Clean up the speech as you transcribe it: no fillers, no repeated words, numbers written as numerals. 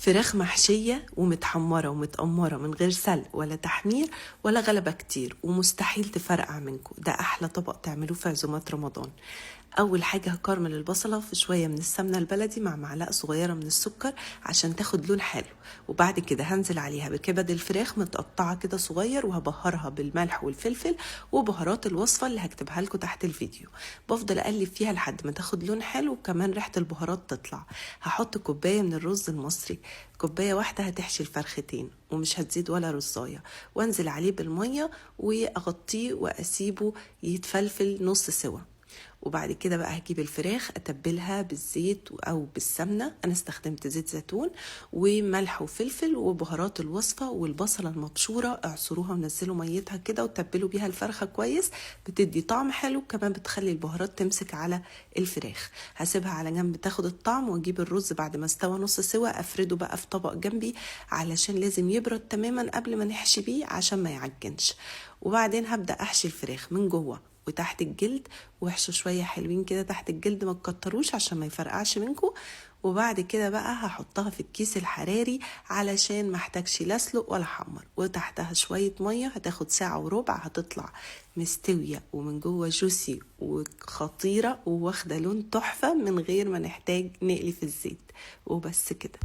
فراخ محشية ومتحمرة ومتقمرة من غير سلق ولا تحمير ولا غلبة كتير، ومستحيل تفرقع منكم. ده أحلى طبق تعملوه في عزومات رمضان. أول حاجة هكرمل البصلة في شوية من السمنة البلدي مع معلقة صغيرة من السكر عشان تاخد لون حلو، وبعد كده هنزل عليها بكبد الفراخ متقطعة كده صغير، وهبهرها بالملح والفلفل وبهارات الوصفة اللي هكتبها لكم تحت الفيديو. بفضل أقلب فيها لحد ما تاخد لون حلو، وكمان ريحة البهارات تطلع. هحط كوباية من الرز المصري، كوباية واحدة هتحشي الفرختين ومش هتزيد ولا رزاية، وانزل عليه بالمية واغطيه واسيبه يتفلفل نص سوا. وبعد كده بقى هجيب الفراخ اتبلها بالزيت او بالسمنه، انا استخدمت زيت زيتون وملح وفلفل وبهارات الوصفه، والبصله المبشوره اعصروها ونزلوا ميتها كده وتبلوا بيها الفرخه كويس، بتدي طعم حلو، كمان بتخلي البهارات تمسك على الفراخ. هسيبها على جنب تاخد الطعم، واجيب الرز بعد ما استوى نص سوا افرده بقى في طبق جنبي، علشان لازم يبرد تماما قبل ما نحشي بيه عشان ما يعجنش. وبعدين هبدا احشي الفراخ من جوه وتحت الجلد، واحشوا شوية حلوين كده تحت الجلد، ما تكتروش عشان ما يفرقعش منكم. وبعد كده بقى هحطها في الكيس الحراري علشان ما احتاجش لا اسلق ولا احمر، وتحتها شوية مية، هتاخد ساعة وربع هتطلع مستوية ومن جوه جوسي وخطيرة، وواخدة لون تحفة من غير ما نحتاج نقلي في الزيت. وبس كده.